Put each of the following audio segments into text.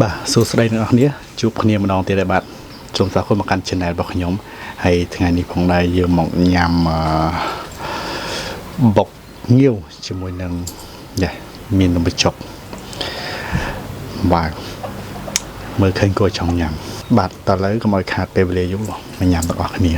បាទសួស្តីអ្នកនរគ្នាជួបគ្នាម្ដងទៀតហើយបាទសូមស្វាគមន៍មកកាន់ channel របស់ខ្ញុំហើយថ្ងៃនេះផងដែរយើងមកញ៉ាំបុកងាវជាមួយនឹងមាននំបញ្ចុកបាទមើលឃើញគួរចង់ញ៉ាំបាទតើឥឡូវកុំឲ្យខាតពេលវេលាយូរមកញ៉ាំទាំងអស់គ្នា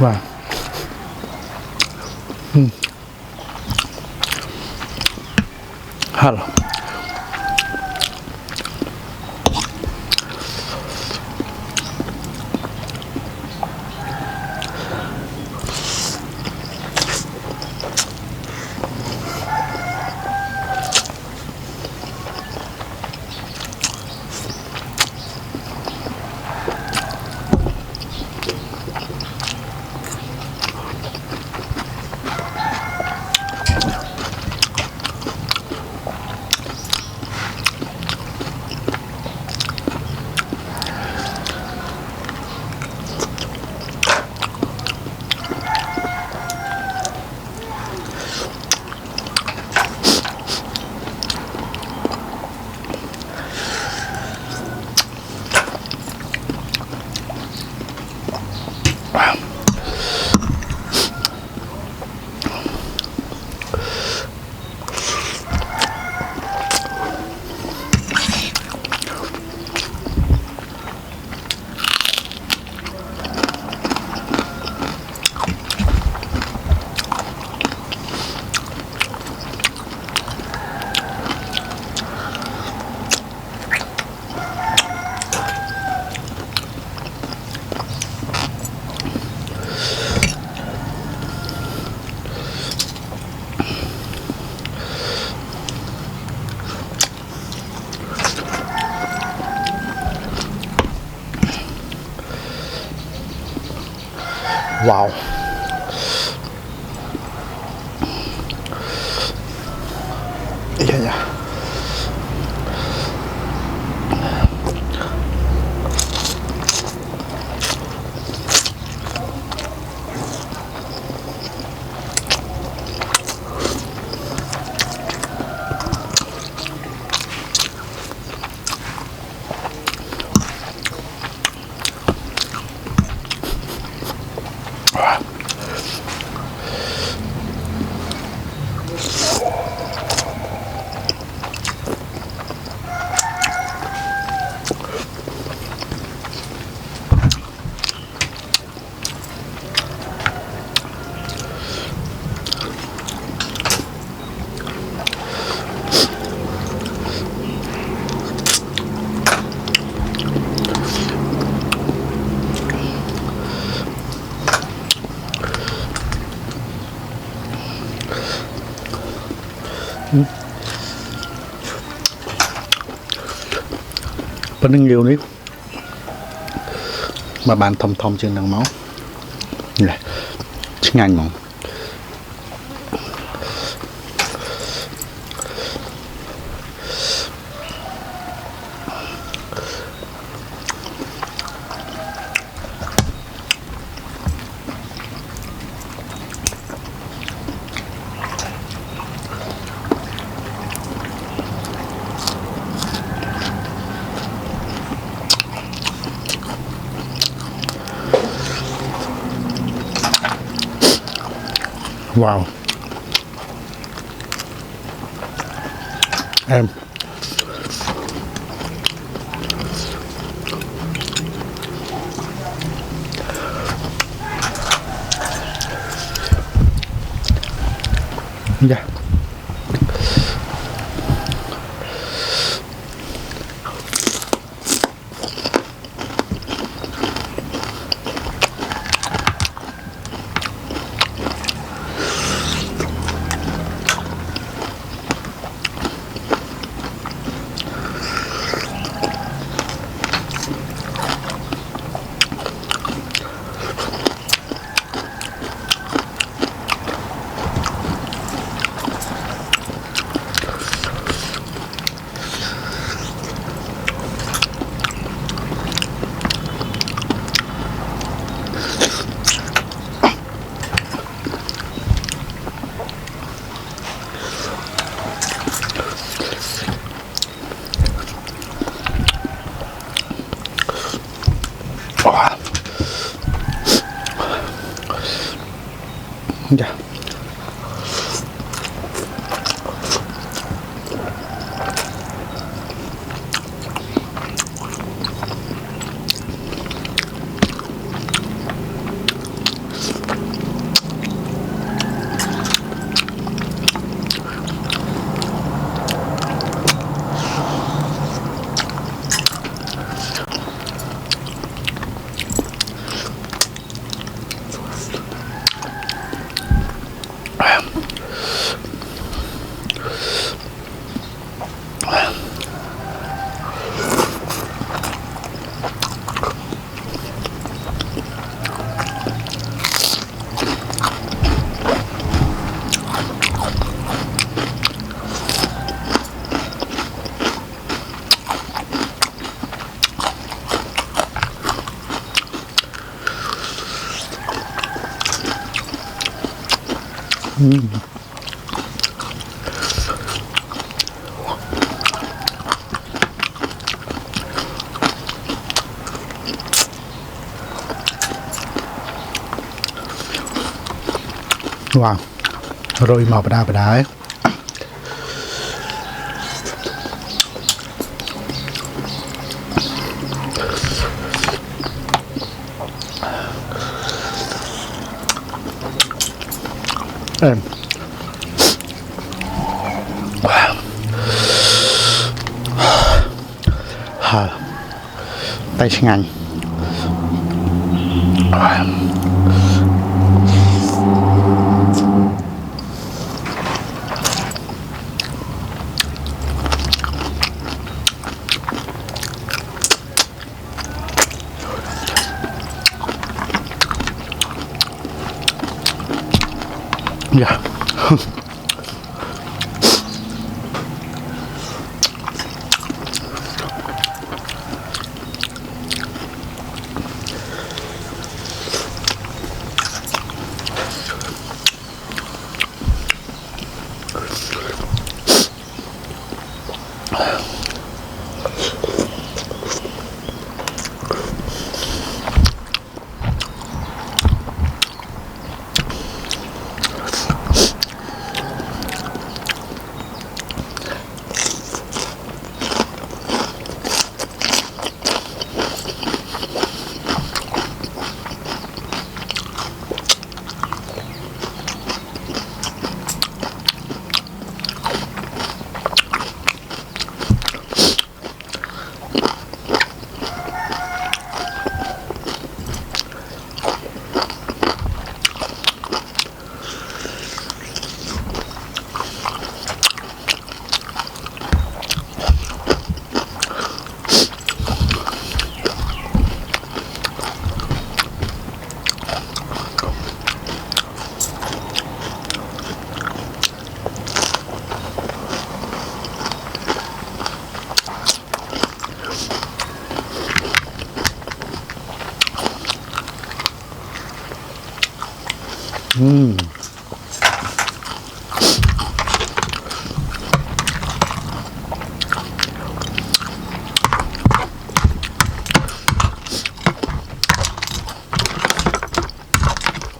បាទហឡូwow dạប៉ុណ្្នឹងងាវនេះមកបានធំជាងហ្នឹងមកឆ្ងាញ់ហ្មងwow em dạ Wah. Ya. Wow, rồi màu bà đá ấy. Em. Wow. Tay ngành. Yeah.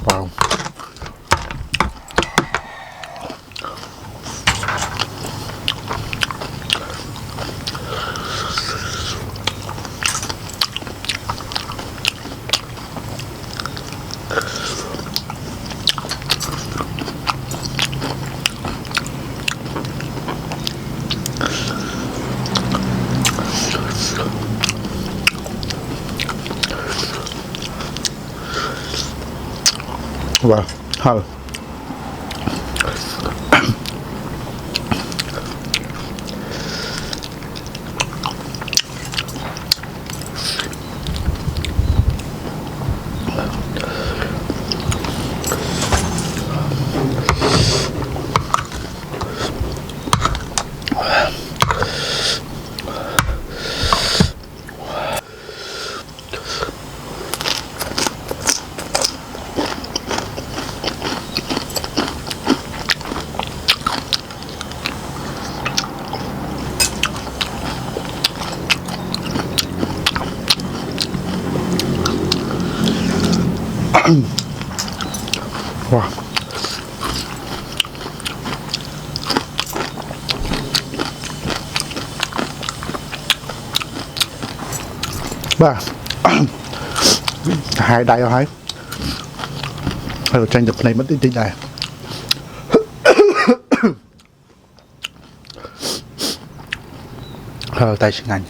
Wow. Wow. How? ว้าบ้า หายได้เอาหายเราtranh được này mất đi này tay sinh ngành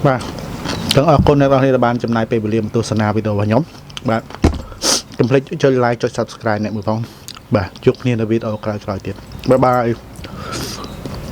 và tưởng ở con này là bạn chấm này về liềm tu sana video và nhóm bạn complete cho like cho subscribe này một vòng và chúc niên video cài tiếp bye bye